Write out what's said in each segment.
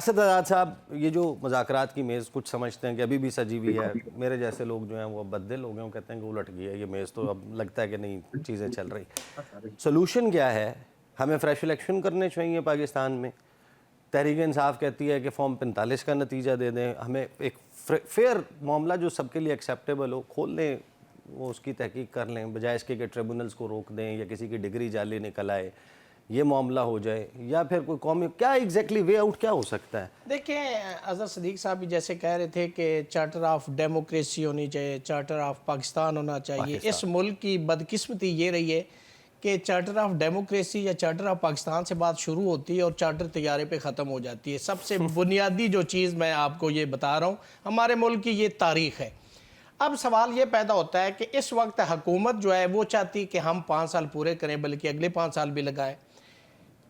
रियासत आज़ाद साहब, ये जो मुज़ाकरात की मेज़ कुछ समझते हैं कि अभी भी सजी हुई है, मेरे जैसे लोग जो हैं वो बददिल हो गए, वो कहते हैं कि उलट गई है ये मेज़, तो अब लगता है कि नहीं, चीज़ें चल रही। सोल्यूशन क्या है? हमें फ्रेश इलेक्शन करने चाहिए पाकिस्तान में। तहरीक इंसाफ कहती है कि फॉर्म 45 का नतीजा दे दें, हमें एक फेयर मामला जो सबके लिए एक्सेप्टेबल हो खोल लें, वो उसकी तहकीक कर लें, बजाय इसके कि ट्रिब्यूनल्स को रोक दें या किसी की डिग्री जाली निकल आए, ये मामला हो जाए, या फिर कोई कौमी क्या एग्जैक्टली वे आउट क्या हो सकता है? देखिए, अजहर सदीक साहब भी जैसे कह रहे थे कि चार्टर ऑफ डेमोक्रेसी होनी चाहिए, चार्टर ऑफ पाकिस्तान होना चाहिए। इस मुल्क की बदकिस्मती ये रही है कि चार्टर ऑफ डेमोक्रेसी या चार्टर ऑफ पाकिस्तान से बात शुरू होती है और चार्टर तैयारे पे ख़त्म हो जाती है। सबसे बुनियादी जो चीज़ मैं आपको ये बता रहा हूँ, हमारे मुल्क की ये तारीख़ है। अब सवाल ये पैदा होता है कि इस वक्त हुकूमत जो है वो चाहती कि हम 5 साल पूरे करें, बल्कि अगले 5 साल भी लगाए।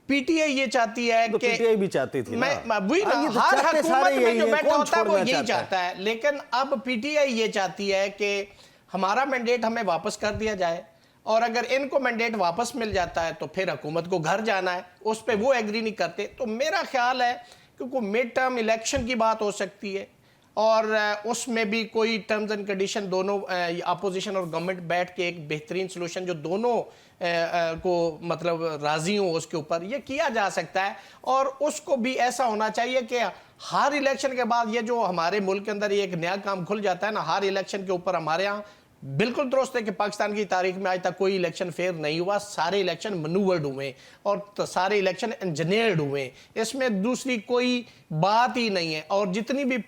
पीटीआई ये चाहती है कि पीटीआई भी चाहती थी ना, वही ना, तो हर हुकूमत में जो बैठा होता है वो यही चाहता चाहता है। लेकिन अब पीटीआई ये चाहती है कि हमारा मैंडेट हमें वापस कर दिया जाए, और अगर इनको मैंडेट वापस मिल जाता है तो फिर हुकूमत को घर जाना है, उस पर वो एग्री नहीं करते। तो मेरा ख्याल है कि कोई मिड टर्म इलेक्शन की बात हो सकती है, और उसमें भी कोई टर्म्स एंड कंडीशन दोनों अपोजिशन और गवर्नमेंट बैठ के एक बेहतरीन सोल्यूशन जो दोनों को मतलब राजी हो उसके ऊपर ये किया जा सकता है। और उसको भी ऐसा होना चाहिए कि हर इलेक्शन के बाद ये जो हमारे मुल्क के अंदर ये एक नया काम खुल जाता है ना, हर इलेक्शन के ऊपर हमारे यहाँ बिल्कुल दुरुस्त है कि पाकिस्तान की तारीख में आज तक कोई इलेक्शन फेयर नहीं हुआ, सारे इलेक्शन मनूवर्ड हुए और तो सारे इलेक्शन इंजीनियर्ड हुए, इसमें दूसरी कोई बात ही नहीं है। और जितनी भी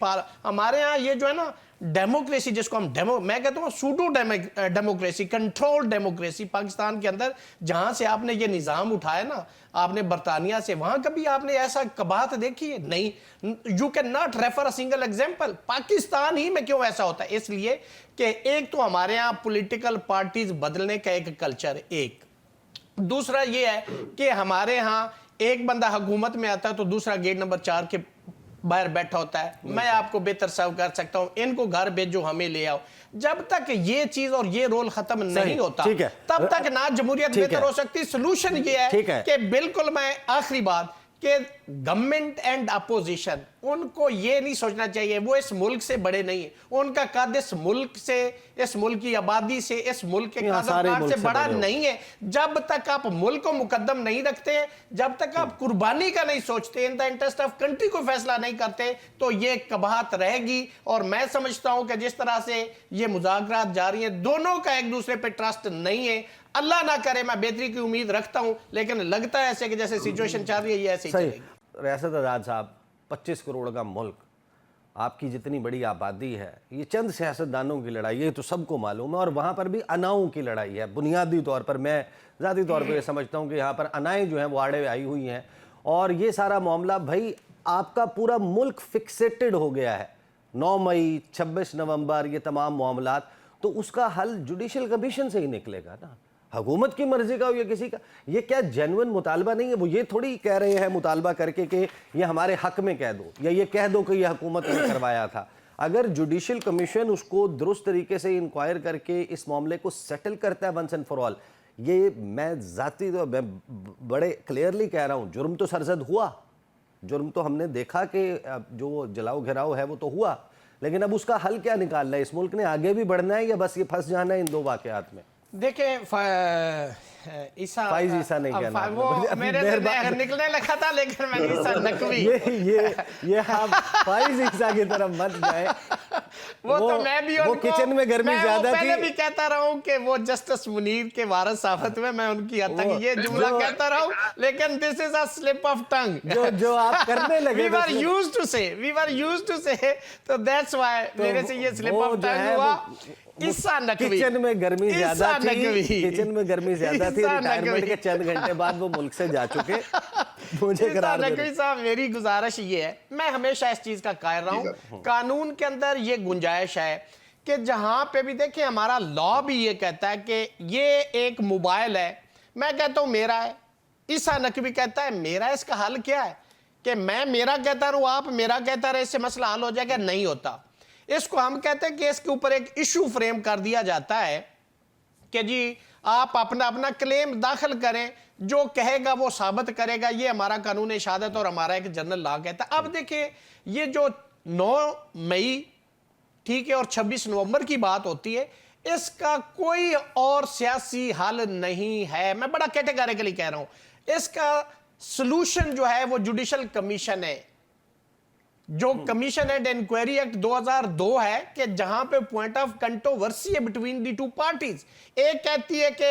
हमारे यहाँ ये जो है ना डेमोक्रेसी, जिसको हम मैं कहता हूँ pseudo democracy, control democracy, Pakistan के अंदर जहाँ से आपने ये निज़ाम उठाया ना, आपने बरतानिया से, वहाँ कभी आपने ऐसा कबात देखी है? नहीं। You can not refer a single example. Pakistan ही में क्यों ऐसा होता है? इसलिए कि एक तो हमारे यहाँ पॉलिटिकल पार्टीज बदलने का एक कल्चर, एक दूसरा ये है कि हमारे यहाँ एक बंदा हुकूमत में आता है तो दूसरा गेट नंबर 4 के बाहर बैठा होता है, मैं आपको बेहतर सर्व कर सकता हूं, इनको घर भेजो, हमें ले आओ। जब तक ये चीज और ये रोल खत्म नहीं होता तब तक ना जमहूरियत बेहतर हो सकती। सोल्यूशन ये है कि बिल्कुल, मैं आखिरी बात कि गवर्नमेंट एंड अपोजिशन उनको ये नहीं सोचना चाहिए वो इस मुल्क से बड़े नहीं है, उनका कद इस मुल्क से, इस मुल्क की आबादी से, इस मुल्क के कारोबार से बड़ा नहीं है। जब तक आप मुल्क को मुकद्दम नहीं रखते, जब तक आप कुर्बानी का नहीं सोचते, in the interest of country को फैसला नहीं करते, तो ये कबाहत रहेगी। और मैं समझता हूं कि जिस तरह से ये मुज़ाकरात जारी हैं, दोनों का एक दूसरे पे ट्रस्ट नहीं है। अल्लाह ना करे, मैं बेहतरी की उम्मीद रखता हूं, लेकिन लगता है ऐसे कि जैसे सिचुएशन चल रही है ये ऐसे ही चलेगी। रियासत आज़ाद साहब, 25 करोड़ का मुल्क, आपकी जितनी बड़ी आबादी है, ये चंद सियासतदानों की लड़ाई है, ये तो सबको मालूम है, और वहाँ पर भी अनाओं की लड़ाई है। बुनियादी तौर पर मैं ज़ाती तौर पर ये समझता हूँ कि यहाँ पर अनाएँ जो हैं वो आड़े आई हुई हैं, और ये सारा मामला भाई आपका पूरा मुल्क फिक्सेटेड हो गया है। 9 मई 26 नवंबर ये तमाम मामलात, तो उसका हल जुडिशल कमीशन से ही निकलेगा ना, हुकूमत की मर्जी का हो या किसी का। ये क्या जेन्युइन मुतालबा नहीं है? वो ये थोड़ी कह रहे हैं मुतालबा करके कि ये हमारे हक में कह दो, या ये कह दो कि ये हुकूमत ने करवाया था। अगर जुडिशल कमीशन उसको दुरुस्त तरीके से इंक्वायर करके इस मामले को सेटल करता है वंस एंड फॉर ऑल, ये मैं ज़ाती तो मैं बड़े क्लियरली कह रहा हूँ, जुर्म तो सरजद हुआ, जुर्म तो हमने देखा कि जो जलाओ घिराव है वो तो हुआ, लेकिन अब उसका हल क्या निकालना है? इस मुल्क ने आगे भी बढ़ना है या बस ये फंस जाना है इन दो वाक़यात में? देखिए, ईसा नहीं कहना, वो मेरे से निकलने लगा था, लेकिन मैंने ईसा नकवी ये आप फाइज ईसा की तरफ मत जाए। वो तो मैं भी वो किचन में गर्मी ज्यादा थी, पहले भी कहता रहा हूं कि वो जस्टिस मुनीर के वारिस साफत में मैं उनकी हद तक ये जुमला कहता रहा हूं, लेकिन this is a slip of tongue जो आप करने लगे। वी वर यूज्ड टू से, तो दैट्स व्हाई मेरे से ये स्लिप ऑफ टंग हुआ। ईसा नकवी, किचन में गर्मी ज्यादा थी, किचन में गर्मी ज्यादा थी, रिटायरमेंट के चंद घंटे बाद वो मुल्क से जा चुके। मुझे नकवी साहब, मेरी गुजारिश ये है, मैं हमेशा इस चीज का कायल रहा हूं, कानून के अंदर ये गुंजाइश है कि जहां पे भी देखें, हमारा लॉ भी ये कहता है कि ये एक मोबाइल है, मैं कहता हूं मेरा है, ईसा नकवी कहता है मेरा। इसका हल क्या है कि मैं मेरा कहता रहूं, आप मेरा कहता रहे, इससे मसला हल हो जाएगा? नहीं होता। इसको हम कहते हैं कि इसके ऊपर एक इशू फ्रेम कर दिया जाता है कि जी आप अपना अपना क्लेम दाखिल करें, जो कहेगा वो साबित करेगा, ये हमारा कानून शहादत और हमारा एक जनरल लॉ कहता है। अब देखिए, ये जो 9 मई ठीक है और 26 नवंबर की बात होती है, इसका कोई और सियासी हल नहीं है। मैं बड़ा कैटेगरिकली कह रहा हूं, इसका सॉल्यूशन जो है वो जुडिशल कमीशन है। जो कमीशन एंड इंक्वायरी एक्ट 2002 है कि जहां पे पॉइंट ऑफ कंट्रोवर्सी है बिटवीन दी टू पार्टीज, एक कहती है कि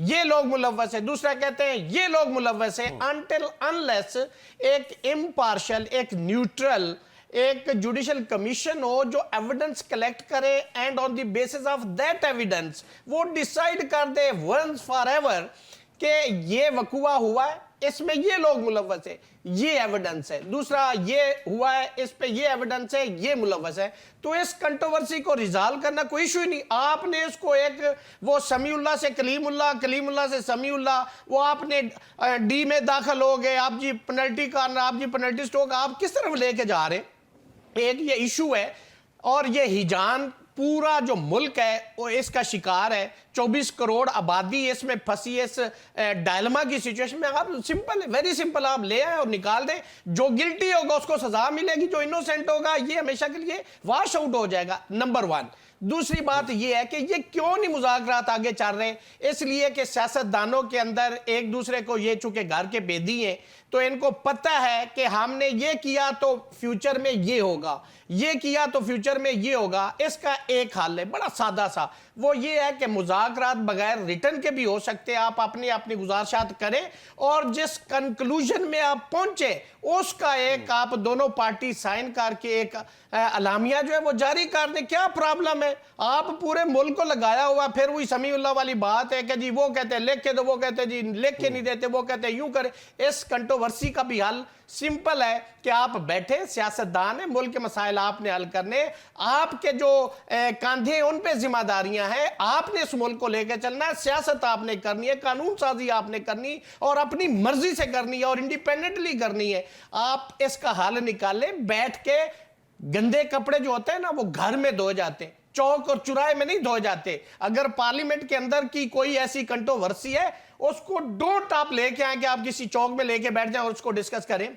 ये लोग मुलव्वस है, दूसरा कहते हैं ये लोग मुलव्वस है, अनटिल अनलेस एक इम्पार्शियल, एक न्यूट्रल, एक जुडिशियल कमीशन हो जो एविडेंस कलेक्ट करे and on the basis of that evidence वो डिसाइड कर दे वंस फॉर एवर कि ये वकुआ हुआ है, इसमें ये लोग मुलव्वस है, ये एविडेंस है, दूसरा ये हुआ है, इस पे ये एविडेंस है, ये मुलव्वस है, तो इस कंट्रोवर्सी को रिजॉल्व करना कोई इशू ही नहीं। आपने इसको एक वो समीउल्लाह से कलीमुल्लाह, कलीमुल्लाह से समीउल्लाह, वो आपने डी में दाखिल हो गए, आप जी पेनल्टी कॉर्नर, आप जी पेनल्टी स्ट्रोक, आप किस तरफ लेके जा रहे हैं? एक ये इशू है और ये हिजान पूरा जो मुल्क है वो इसका शिकार है। 24 करोड़ आबादी इसमें फंसी, इस डायलमा की सिचुएशन में। आप सिंपल, वेरी सिंपल, आप ले आए और निकाल दें, जो गिल्टी होगा उसको सजा मिलेगी, जो इनोसेंट होगा ये हमेशा के लिए वॉश आउट हो जाएगा, नंबर 1। दूसरी बात यह है कि ये क्यों नहीं मुज़ाकरात आगे चल रहे, इसलिए कि सियासतदानों के अंदर एक दूसरे को, ये चूंकि घर के बेदी हैं तो इनको पता है कि हमने ये किया तो फ्यूचर में ये होगा, ये किया तो फ्यूचर में ये होगा। इसका एक हल है बड़ा सादा सा, वो ये है कि मुज़ाकरात बगैर रिटर्न के भी हो सकते हैं। आप अपनी अपनी गुजारिशात करें और जिस कंक्लूजन में आप पहुंचे उसका एक आप दोनों पार्टी साइन करके एक अलामिया जो है वो जारी कर दें। क्या प्रॉब्लम है? आप पूरे मुल्क को लगाया हुआ, फिर वही समीउल्लाह वाली बात है कि जी वो कहते हैं लिख के दो, वो कहते हैं जी लिख के नहीं देते, वो कहते हैं यूं करें। इस कंट्रोवर्सी का भी हल सिंपल है कि आप बैठे, सियासतदान है, मुल्क के मसाइल आपने हल करने, आपके जो कंधे उन पे जिम्मेदारियां हैं, आपने इस मुल्क को लेकर चलना है, सियासत आपने करनी है, कानून साजी आपने करनी और अपनी मर्जी से करनी है और इंडिपेंडेंटली करनी है। आप इसका हल निकालें। बैठ के गंदे कपड़े जो होते हैं ना वो घर में धोए जाते हैं, चौक और चुराहे में नहीं धोए जाते। अगर पार्लियामेंट के अंदर की कोई ऐसी कंट्रोवर्सी है उसको डोंट आप लेके आए कि आप किसी चौक में लेके बैठ जाएं और उसको डिस्कस करें।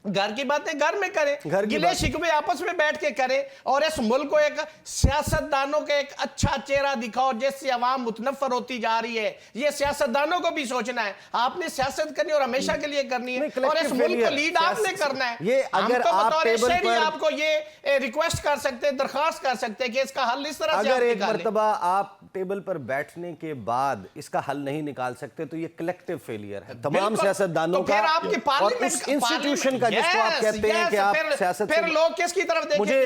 घर की बातें घर में करें, गिले शिकवे आपस में बैठ के करें और इस मुल्क को एक सियासतदानों का एक अच्छा चेहरा दिखाओ जिससे अवाम मुतनफर होती जा रही है। ये सियासतदानों को भी सोचना है, आपने सियासत करनी और हमेशा के लिए करनी है और इस मुल्क को लीड आपने करना है। ये अगर आप टेबल पर आपको ये रिक्वेस्ट कर सकते हैं, दरखास्त कर सकते हैं कि इसका हल इस तरह से अगर एक मर्तबा आप टेबल पर बैठने के बाद इसका हल नहीं निकाल सकते तो ये कलेक्टिव फेलियर है तमाम सियासतदानों का और उस इंस्टीट्यूशन का जिसको आप कहते हैं कि आप सियासत। फिर लोग किसकी तरफ देखेंगे?